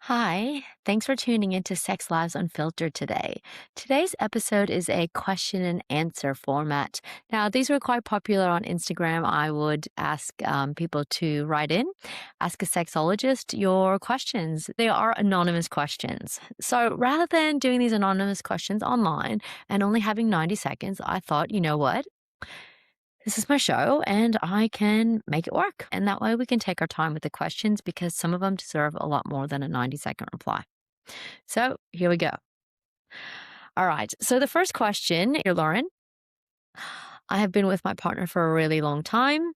Hi, thanks for tuning into Sex Lives Unfiltered today. Today's episode is a question and answer format. Now, these were quite popular on Instagram. I would ask people to write in, ask a sexologist your questions. They are anonymous questions. So rather than doing these anonymous questions online and only having 90 seconds, I thought, you know what? This is my show and I can make it work. And that way we can take our time with the questions because some of them deserve a lot more than a 90-second reply. So here we go. All right. So the first question, dear Lauren, I have been with my partner for a really long time.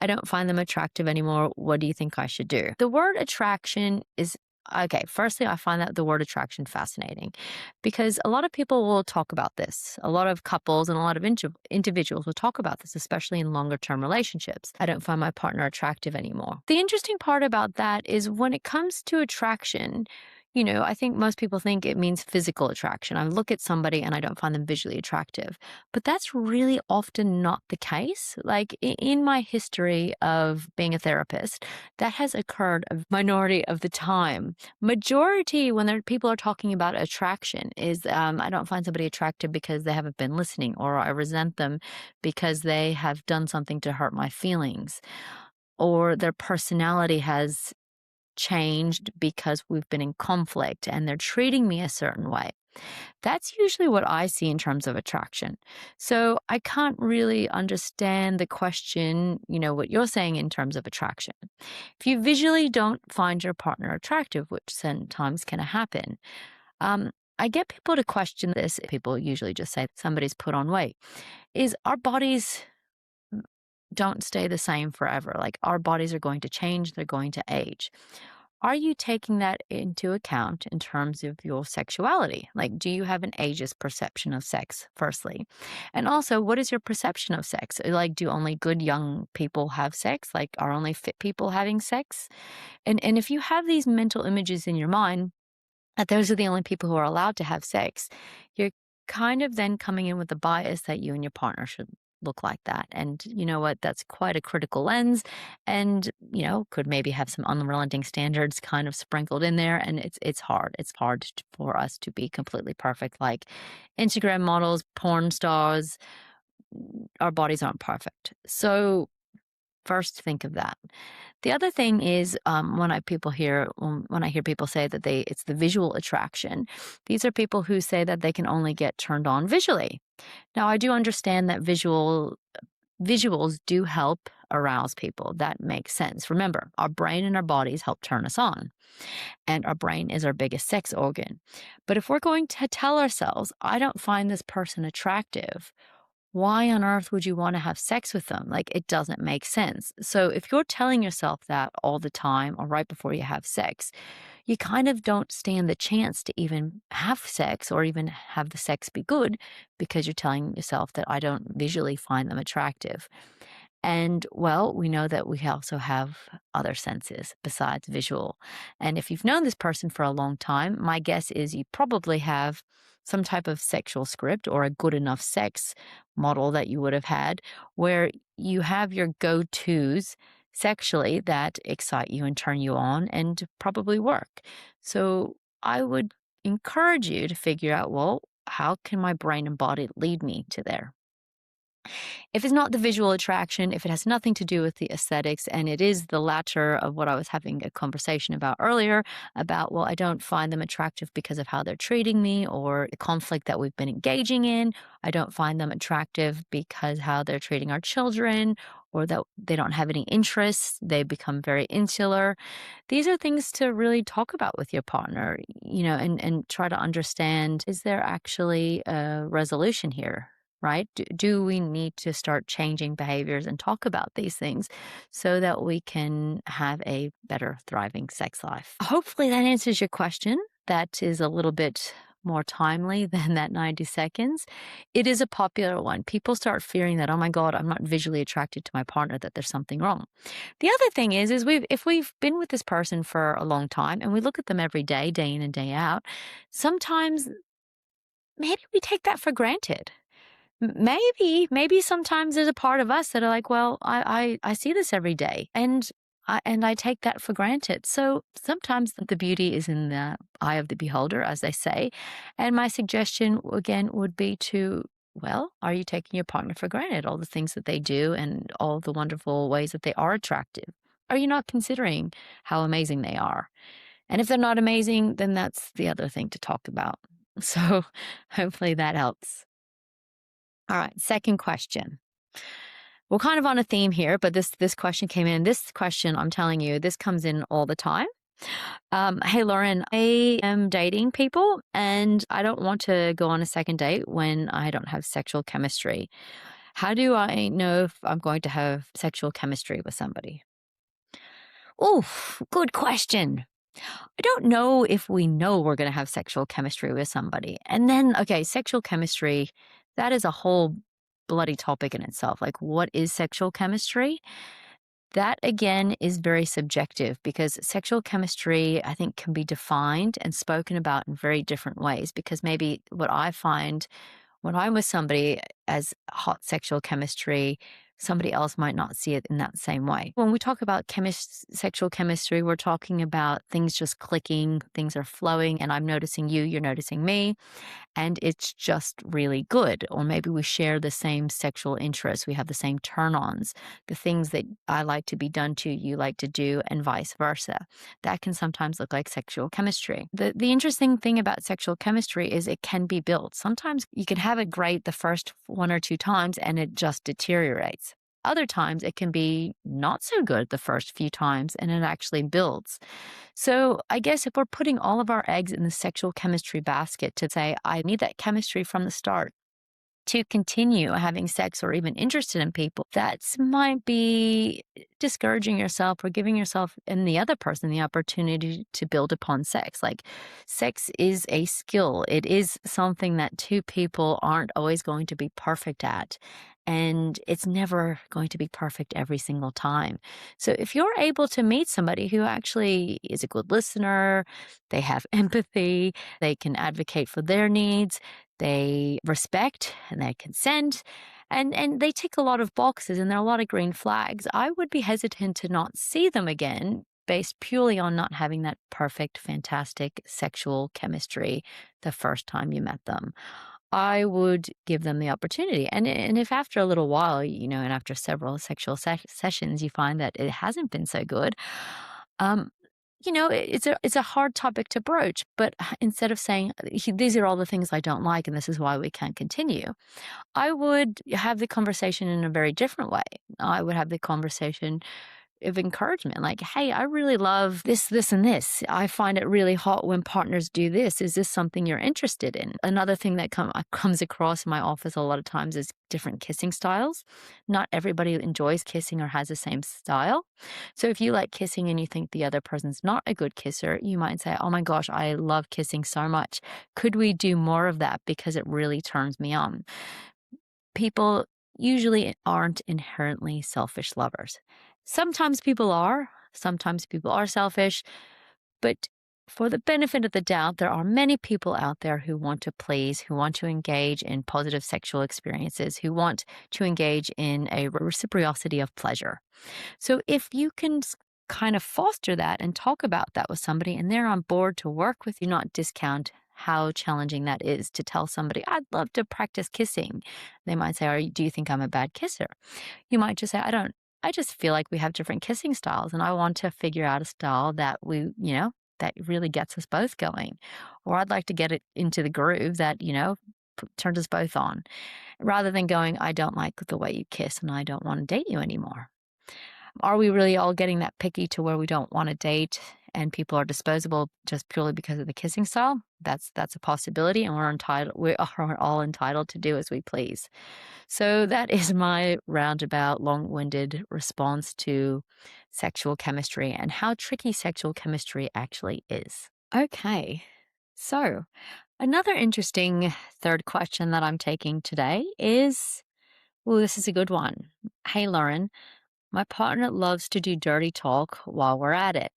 I don't find them attractive anymore. What do you think I should do? The word attraction is okay. Firstly, I find that the word attraction fascinating because a lot of people will talk about this. A lot of couples and a lot of individuals will talk about this, especially in longer term relationships. I don't find my partner attractive anymore. The interesting part about that is when it comes to attraction, I think most people think it means physical attraction. I look at somebody and I don't find them visually attractive. But that's really often not the case. Like in my history of being a therapist, that has occurred a minority of the time. Majority when people are talking about attraction is I don't find somebody attractive because they haven't been listening, or I resent them because they have done something to hurt my feelings, or their personality has changed because we've been in conflict and they're treating me a certain way. That's usually what I see in terms of attraction. So I can't really understand the question, what you're saying in terms of attraction. If you visually don't find your partner attractive, which sometimes can happen, I get people to question this. People usually just say somebody's put on weight. Is our bodies don't stay the same forever. Like our bodies are going to change, they're going to age. Are you taking that into account in terms of your sexuality? Like, do you have an ageist perception of sex, firstly? And also, what is your perception of sex? Like, do only good young people have sex? Like, are only fit people having sex? And if you have these mental images in your mind that those are the only people who are allowed to have sex, you're kind of then coming in with the bias that you and your partner should look like that. And you know what? That's quite a critical lens and, could maybe have some unrelenting standards kind of sprinkled in there. And it's hard. It's hard for us to be completely perfect. Like Instagram models, porn stars, our bodies aren't perfect. So first think of that. The other thing is when I hear people say that it's the visual attraction. These are people who say that they can only get turned on visually. Now I do understand that visuals do help arouse people. That makes sense. Remember, our brain and our bodies help turn us on, and our brain is our biggest sex organ. But if we're going to tell ourselves, I don't find this person attractive, why on earth would you want to have sex with them? Like, it doesn't make sense. So if you're telling yourself that all the time or right before you have sex, you kind of don't stand the chance to even have sex or even have the sex be good because you're telling yourself that I don't visually find them attractive. And well, we know that we also have other senses besides visual. And if you've known this person for a long time, my guess is you probably have some type of sexual script or a good enough sex model that you would have had where you have your go tos sexually that excite you and turn you on and probably work. So I would encourage you to figure out, well, how can my brain and body lead me to there? If it's not the visual attraction, if it has nothing to do with the aesthetics, and it is the latter of what I was having a conversation about earlier, about, well, I don't find them attractive because of how they're treating me or the conflict that we've been engaging in. I don't find them attractive because how they're treating our children or that they don't have any interests. They become very insular. These are things to really talk about with your partner, and try to understand, is there actually a resolution here? Right? Do we need to start changing behaviors and talk about these things so that we can have a better, thriving sex life? Hopefully that answers your question. That is a little bit more timely than that 90 seconds. It is a popular one. People start fearing that, oh my God, I'm not visually attracted to my partner, that there's something wrong. The other thing is if we've been with this person for a long time and we look at them every day, day in and day out, sometimes maybe we take that for granted. Maybe sometimes there's a part of us that are like, well, I see this every day and and I take that for granted. So sometimes the beauty is in the eye of the beholder, as they say. And my suggestion, again, would be to, well, are you taking your partner for granted? All the things that they do and all the wonderful ways that they are attractive. Are you not considering how amazing they are? And if they're not amazing, then that's the other thing to talk about. So hopefully that helps. All right, second question. We're kind of on a theme here, but this question came in. This question, I'm telling you, this comes in all the time. Hey, Lauren, I am dating people and I don't want to go on a second date when I don't have sexual chemistry. How do I know if I'm going to have sexual chemistry with somebody? Oof, good question. I don't know if we know we're going to have sexual chemistry with somebody. And then, okay, sexual chemistry, that is a whole bloody topic in itself. Like, what is sexual chemistry? That again is very subjective because sexual chemistry, I think, can be defined and spoken about in very different ways. Because maybe what I find when I'm with somebody as hot sexual chemistry, somebody else might not see it in that same way. When we talk about sexual chemistry, we're talking about things just clicking, things are flowing, and I'm noticing you, you're noticing me, and it's just really good. Or maybe we share the same sexual interests, we have the same turn ons, the things that I like to be done to, you like to do, and vice versa. That can sometimes look like sexual chemistry. The interesting thing about sexual chemistry is it can be built. Sometimes you can have it great the first one or two times and it just deteriorates. Other times it can be not so good the first few times and it actually builds. So I guess if we're putting all of our eggs in the sexual chemistry basket to say, I need that chemistry from the start to continue having sex or even interested in people, that might be discouraging yourself or giving yourself and the other person the opportunity to build upon sex. Like, sex is a skill. It is something that two people aren't always going to be perfect at. And it's never going to be perfect every single time. So if you're able to meet somebody who actually is a good listener, they have empathy, they can advocate for their needs, they respect and they consent, and they tick a lot of boxes and there are a lot of green flags, I would be hesitant to not see them again based purely on not having that perfect, fantastic sexual chemistry the first time you met them. I would give them the opportunity. And if after a little while, and after several sexual sessions, you find that it hasn't been so good, um, it's a hard topic to broach. But instead of saying, these are all the things I don't like and this is why we can't continue, I would have the conversation in a very different way. I would have the conversation of encouragement, like, hey, I really love this, this, and this. I find it really hot when partners do this. Is this something you're interested in? Another thing that comes across in my office a lot of times is different kissing styles. Not everybody enjoys kissing or has the same style. So if you like kissing and you think the other person's not a good kisser, you might say, oh my gosh, I love kissing so much. Could we do more of that because it really turns me on? People usually aren't inherently selfish lovers. Sometimes people are selfish, but for the benefit of the doubt, there are many people out there who want to please, who want to engage in positive sexual experiences, who want to engage in a reciprocity of pleasure. So if you can kind of foster that and talk about that with somebody and they're on board to work with you, not discount how challenging that is to tell somebody, I'd love to practice kissing. They might say, do you think I'm a bad kisser? You might just say, I just feel like we have different kissing styles and I want to figure out a style that that really gets us both going. Or I'd like to get it into the groove that, turns us both on, rather than going, I don't like the way you kiss and I don't want to date you anymore. Are we really all getting that picky to where we don't want to date and people are disposable just purely because of the kissing style? That's a possibility, and we are all entitled to do as we please. So that is my roundabout, long-winded response to sexual chemistry and how tricky sexual chemistry actually is. Okay, so another interesting third question that I'm taking today is, well, this is a good one. Hey, Lauren, my partner loves to do dirty talk while we're at it.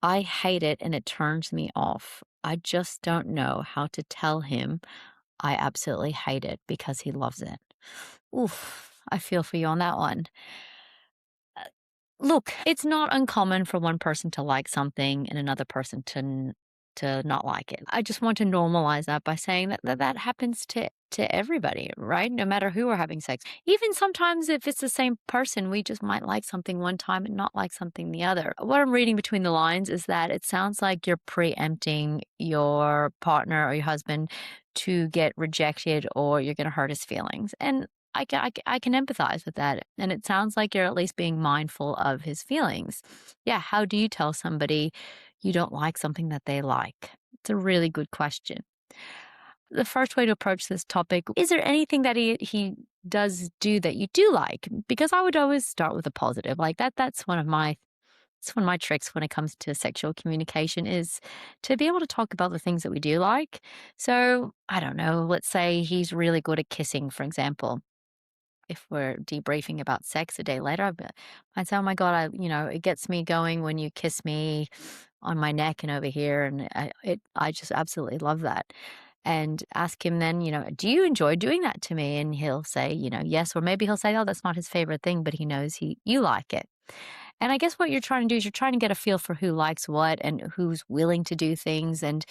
I hate it and it turns me off. I just don't know how to tell him I absolutely hate it because he loves it. Oof, I feel for you on that one. Look, it's not uncommon for one person to like something and another person to not like it. I just want to normalize that by saying that happens to everybody, right? No matter who we're having sex. Even sometimes if it's the same person, we just might like something one time and not like something the other. What I'm reading between the lines is that it sounds like you're preempting your partner or your husband to get rejected or you're going to hurt his feelings. And I can empathize with that. And it sounds like you're at least being mindful of his feelings. Yeah. How do you tell somebody you don't like something that they like? It's a really good question. The first way to approach this topic, is there anything that he does do that you do like? Because I would always start with a positive. Like that's one of my it's one of my tricks when it comes to sexual communication is to be able to talk about the things that we do like. So, I don't know, let's say he's really good at kissing, for example. If we're debriefing about sex a day later, I'd say, "Oh my god, it gets me going when you kiss me on my neck and over here, and I just absolutely love that." And ask him then, "Do you enjoy doing that to me?" And he'll say, "Yes," or maybe he'll say, "Oh, that's not his favorite thing," but he knows you like it. And I guess what you're trying to do is you're trying to get a feel for who likes what and who's willing to do things and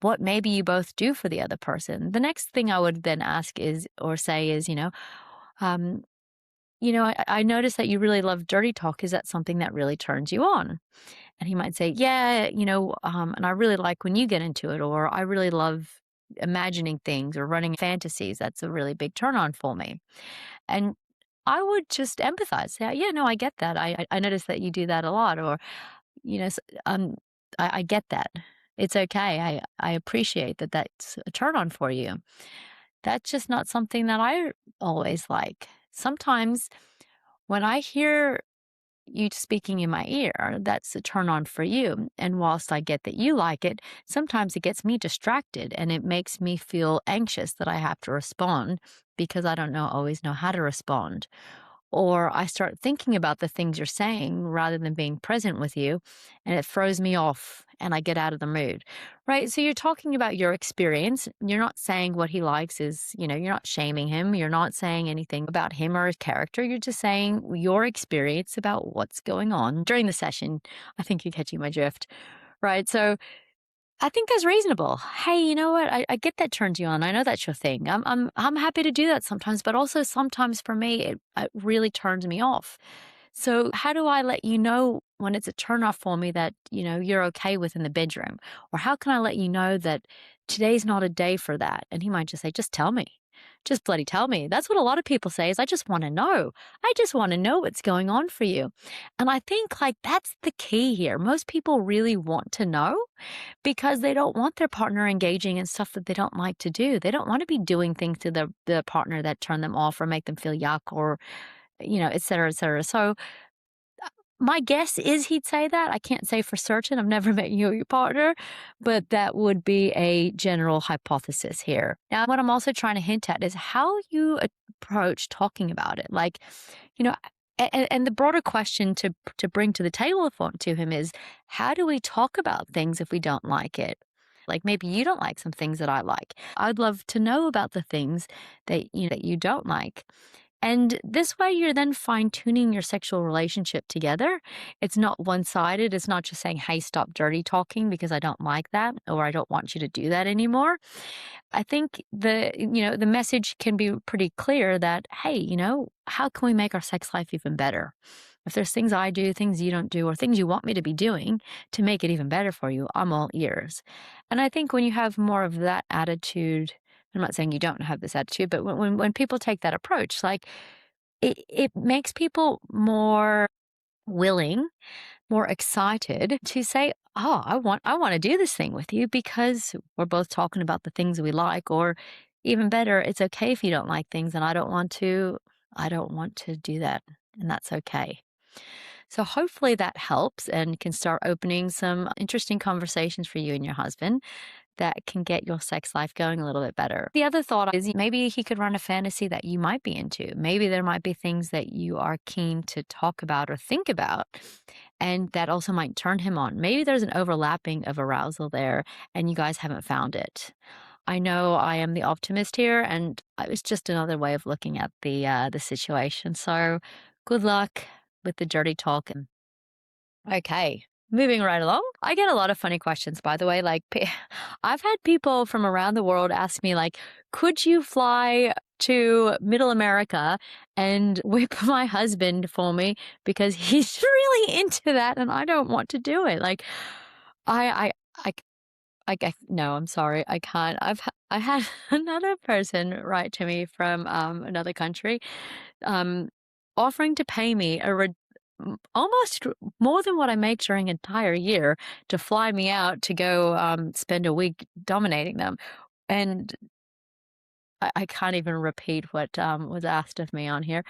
what maybe you both do for the other person. The next thing I would then ask is or say is, um, I noticed that you really love dirty talk. Is that something that really turns you on? And he might say, yeah, and I really like when you get into it, or I really love imagining things or running fantasies. That's a really big turn on for me. And I would just empathize. Say, yeah, no, I get that. I notice that you do that a lot, or you know, s- um, I get that. It's okay. I appreciate that. That's a turn on for you. That's just not something that I always like. Sometimes when I hear you speaking in my ear, that's a turn on for you. And whilst I get that you like it, sometimes it gets me distracted and it makes me feel anxious that I have to respond because I don't always know how to respond. Or I start thinking about the things you're saying rather than being present with you, and it throws me off and I get out of the mood. Right? So you're talking about your experience. You're not saying what he likes is, you're not shaming him. You're not saying anything about him or his character. You're just saying your experience about what's going on during the session. I think you're catching my drift. Right? So I think that's reasonable. Hey, you know what? I get that turns you on. I know that's your thing. I'm happy to do that sometimes, but also sometimes for me it really turns me off. So how do I let you know when it's a turn off for me that, you're okay with in the bedroom? Or how can I let you know that today's not a day for that? And he might just say, just tell me. Just bloody tell me. That's what a lot of people say is I just want to know. I just want to know what's going on for you. And I think like that's the key here. Most people really want to know because they don't want their partner engaging in stuff that they don't like to do. They don't want to be doing things to the partner that turn them off or make them feel yuck or, et cetera, et cetera. So my guess is he'd say that. I can't say for certain. I've never met you or your partner, but that would be a general hypothesis here. Now, what I'm also trying to hint at is how you approach talking about it. Like, you know, and the broader question to bring to the table to him is, how do we talk about things if we don't like it? Like maybe you don't like some things that I like. I'd love to know about the things that you don't like. And this way, you're then fine tuning your sexual relationship together. It's not one sided. It's not just saying, hey, stop dirty talking because I don't like that or I don't want you to do that anymore. I think the message can be pretty clear that, hey, how can we make our sex life even better? If there's things I do, things you don't do, or things you want me to be doing to make it even better for you, I'm all ears. And I think when you have more of that attitude, I'm not saying you don't have this attitude, but when people take that approach, like it makes people more willing, more excited to say, "Oh, I want to do this thing with you because we're both talking about the things we like," or even better, it's okay if you don't like things and I don't want to do that, and that's okay. So hopefully that helps and can start opening some interesting conversations for you and your husband that can get your sex life going a little bit better. The other thought is maybe he could run a fantasy that you might be into. Maybe there might be things that you are keen to talk about or think about, and that also might turn him on. Maybe there's an overlapping of arousal there, and you guys haven't found it. I know I am the optimist here, and it was just another way of looking at the situation. So, good luck with the dirty talk. Okay. Moving right along. I get a lot of funny questions, by the way. I've had people from around the world ask me, like, could you fly to Middle America and whip my husband for me because he's really into that and I don't want to do it. Like, I, I, no, I'm sorry, I can't. I had another person write to me from another country, um, offering to pay me almost more than what I make during an entire year to fly me out to go spend a week dominating them. And I can't even repeat what was asked of me on here.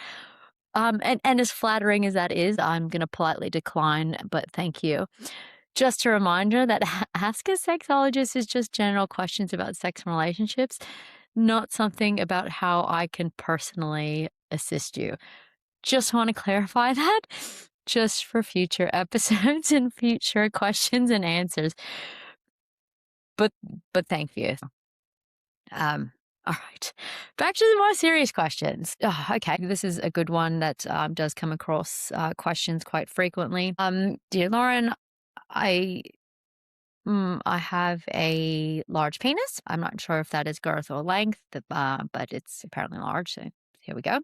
And as flattering as that is, I'm going to politely decline, but thank you. Just a reminder that Ask a Sexologist is just general questions about sex and relationships, not something about how I can personally assist you. Just want to clarify that just for future episodes and future questions and answers. But thank you. All right. Back to the more serious questions. Oh, okay. This is a good one that does come across questions quite frequently. Dear Lauren, I I have a large penis. I'm not sure if that is girth or length, but it's apparently large. So here we go.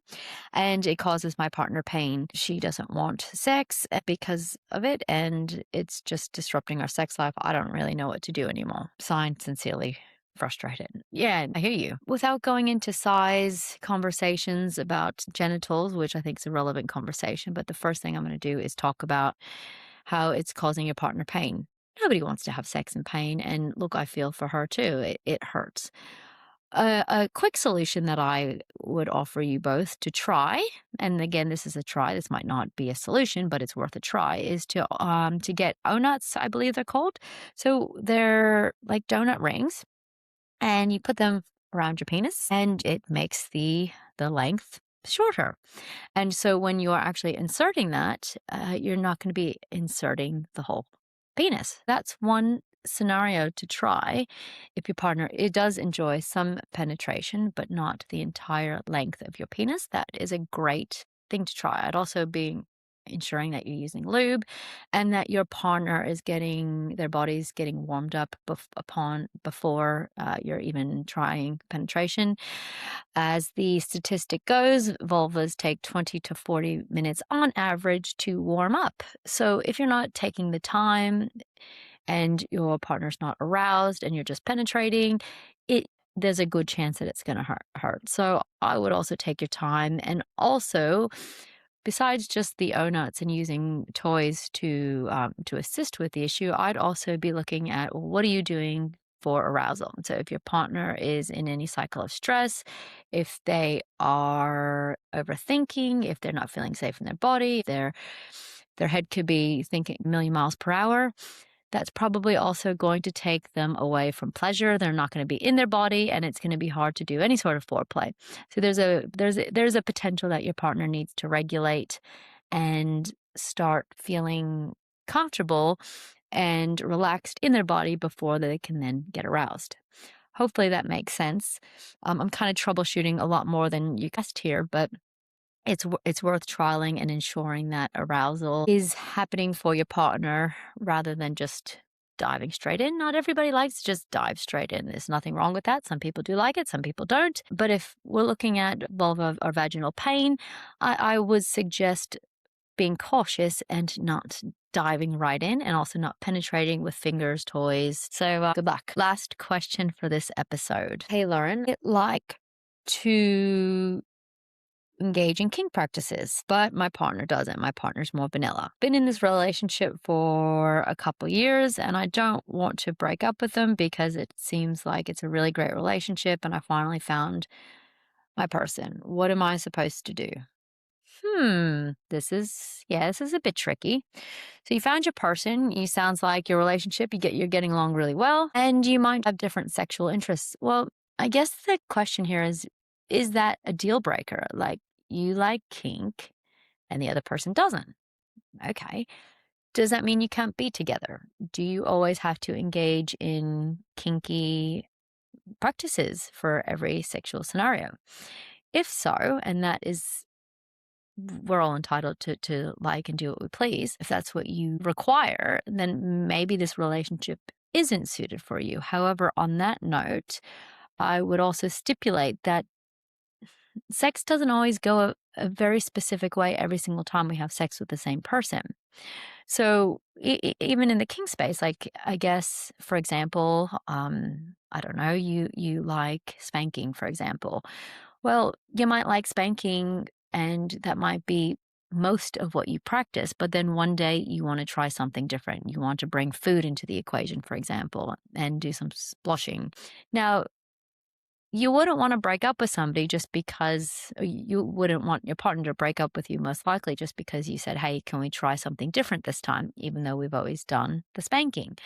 And it causes my partner pain. She doesn't want sex because of it, and it's just disrupting our sex life. I don't really know what to do anymore. Signed, sincerely frustrated. Yeah, I hear you. Without going into size conversations about genitals, which I think is a relevant conversation, but the first thing I'm going to do is talk about how it's causing your partner pain. Nobody wants to have sex in pain. And look, I feel for her too. It hurts. A quick solution that I would offer you both to try, and again, this is a try. This might not be a solution, but it's worth a try. Is to get O-nuts, I believe they're called. So they're like donut rings, and you put them around your penis, and it makes the length shorter. And so when you are actually inserting that, you're not going to be inserting the whole penis. That's one scenario to try if your partner it does enjoy some penetration, but not the entire length of your penis. That is a great thing to try. I'd also be ensuring that you're using lube and that your partner is getting their body's getting warmed up before you're even trying penetration. As the statistic goes, vulvas take 20 to 40 minutes on average to warm up. So if you're not taking the time and your partner's not aroused and you're just penetrating, there's a good chance that it's going to hurt. So I would also take your time, and also besides just the O-nuts and using toys to assist with the issue, I'd also be looking at, well, what are you doing for arousal? So if your partner is in any cycle of stress, if they are overthinking, if they're not feeling safe in their body, their head could be thinking a million miles per hour, that's probably also going to take them away from pleasure. They're not going to be in their body, and it's going to be hard to do any sort of foreplay. So there's a potential that your partner needs to regulate and start feeling comfortable and relaxed in their body before they can then get aroused. Hopefully that makes sense. I'm kind of troubleshooting a lot more than you guessed here, but it's worth trialing and ensuring that arousal is happening for your partner rather than just diving straight in. Not everybody likes to just dive straight in. There's nothing wrong with that. Some people do like it, some people don't. But if we're looking at vulva or vaginal pain, I would suggest being cautious and not diving right in, and also not penetrating with fingers, toys. So good luck. Last question for this episode. Hey, Lauren, I'd like to engage in kink practices, but my partner doesn't. My partner's more vanilla. Been in this relationship for a couple years, and I don't want to break up with them because it seems like it's a really great relationship and I finally found my person. What am I supposed to do? This is a bit tricky. So you found your person. You sounds like your relationship, you're getting along really well, and you might have different sexual interests. Well, I guess the question here is that a deal breaker? Like, you like kink and the other person doesn't. Okay. Does that mean you can't be together? Do you always have to engage in kinky practices for every sexual scenario? If so, and that is we're all entitled to like and do what we please. If that's what you require, then maybe this relationship isn't suited for you. However, on that note, I would also stipulate that sex doesn't always go a very specific way every single time we have sex with the same person. So even in the kink space, like I guess, for example, I don't know, you like spanking, for example. Well, you might like spanking, and that might be most of what you practice, but then one day you want to try something different. You want to bring food into the equation, for example, and do some sploshing. Now, you wouldn't want to break up with somebody just because you wouldn't want your partner to break up with you, most likely, just because you said, hey, can we try something different this time, even though we've always done the spanking.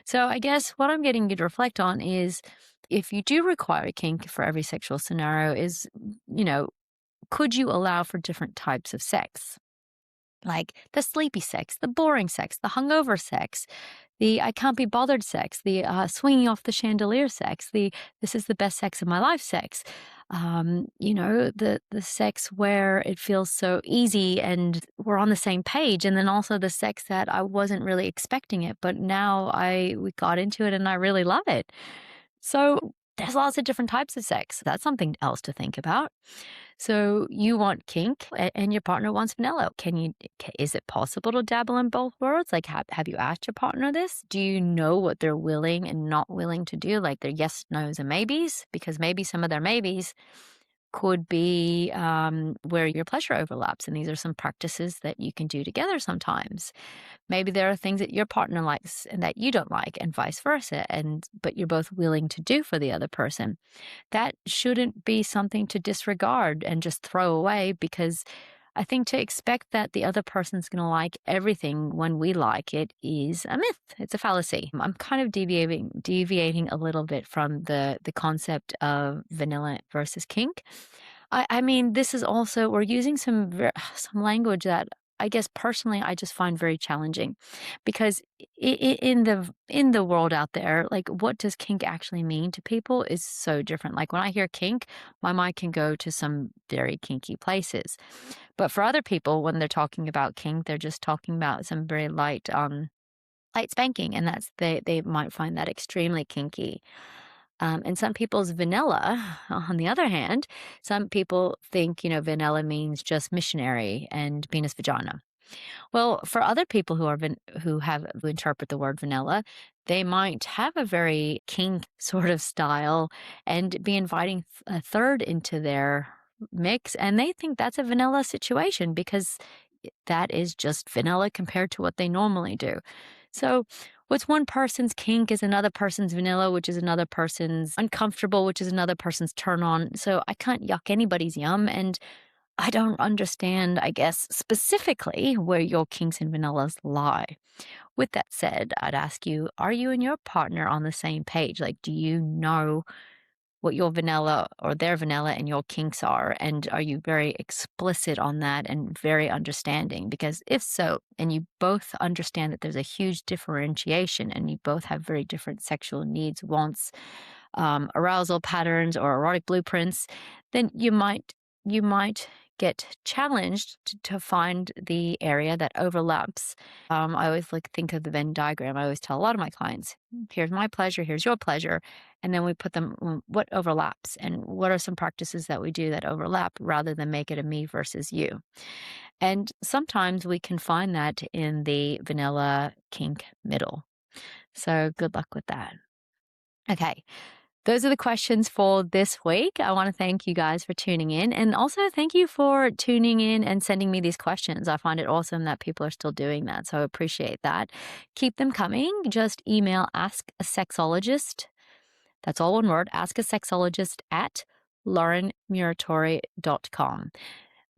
So I guess what I'm getting you to reflect on is if you do require a kink for every sexual scenario is, could you allow for different types of sex? Like the sleepy sex, the boring sex, the hungover sex, the I can't be bothered sex, the swinging off the chandelier sex, the this is the best sex of my life sex. The sex where it feels so easy and we're on the same page, and then also the sex that I wasn't really expecting it, but now we got into it and I really love it. So there's lots of different types of sex. That's something else to think about. So you want kink and your partner wants vanilla. Is it possible to dabble in both worlds? Like, have you asked your partner this? Do you know what they're willing and not willing to do? Like their yes, no's, and maybes? Because maybe some of their maybes could be where your pleasure overlaps. And these are some practices that you can do together sometimes. Maybe there are things that your partner likes and that you don't like, and vice versa, but you're both willing to do for the other person. That shouldn't be something to disregard and just throw away, because I think to expect that the other person's going to like everything when we like it is a myth. It's a fallacy. I'm kind of deviating a little bit from the concept of vanilla versus kink. I mean, this is also, we're using some language that I guess personally I just find very challenging, because in the world out there, like what does kink actually mean to people is so different. Like when I hear kink, my mind can go to some very kinky places. But for other people, when they're talking about kink, they're just talking about some very light spanking, and they might find that extremely kinky. And some people's vanilla, on the other hand, some people think, vanilla means just missionary and penis vagina. Well, for other people who interpret the word vanilla, they might have a very kink sort of style and be inviting a third into their mix, and they think that's a vanilla situation because that is just vanilla compared to what they normally do. So what's one person's kink is another person's vanilla, which is another person's uncomfortable, which is another person's turn on. So I can't yuck anybody's yum. And I don't understand, I guess, specifically where your kinks and vanillas lie. With that said, I'd ask you, are you and your partner on the same page? Like, do you know what your vanilla or their vanilla and your kinks are? And are you very explicit on that and very understanding? Because if so, and you both understand that there's a huge differentiation and you both have very different sexual needs, wants, arousal patterns, or erotic blueprints, then you might get challenged to find the area that overlaps. I always think of the Venn diagram. I always tell a lot of my clients, here's my pleasure, here's your pleasure. And then we put them, what overlaps and what are some practices that we do that overlap, rather than make it a me versus you. And sometimes we can find that in the vanilla kink middle. So good luck with that. Okay. Those are the questions for this week. I want to thank you guys for tuning in, and also thank you for tuning in and sending me these questions. I find it awesome that people are still doing that, so I appreciate that. Keep them coming. Just email askasexologist. That's all one word, askasexologist at laurenmuratore.com.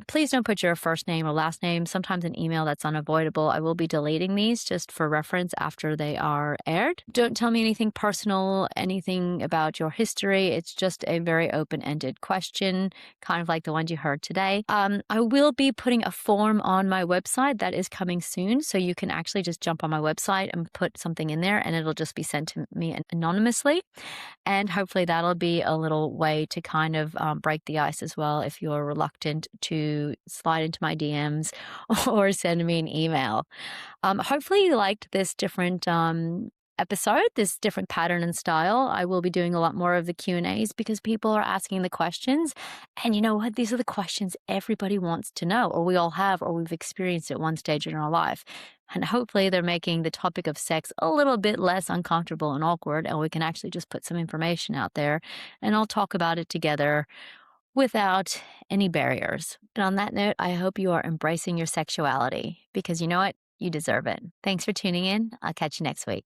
Please don't put your first name or last name. Sometimes an email, that's unavoidable. I will be deleting these just for reference after they are aired. Don't tell me anything personal, anything about your history. It's just a very open-ended question, kind of like the ones you heard today. I will be putting a form on my website that is coming soon, so you can actually just jump on my website and put something in there, and it'll just be sent to me anonymously. And hopefully that'll be a little way to kind of break the ice as well if you're reluctant to to slide into my DMs or send me an email. Hopefully, you liked this different episode, this different pattern and style. I will be doing a lot more of the Q&As because people are asking the questions. And you know what? These are the questions everybody wants to know, or we all have, or we've experienced at one stage in our life. And hopefully, they're making the topic of sex a little bit less uncomfortable and awkward, and we can actually just put some information out there and I'll talk about it together without any barriers. And on that note, I hope you are embracing your sexuality because you know what? You deserve it. Thanks for tuning in. I'll catch you next week.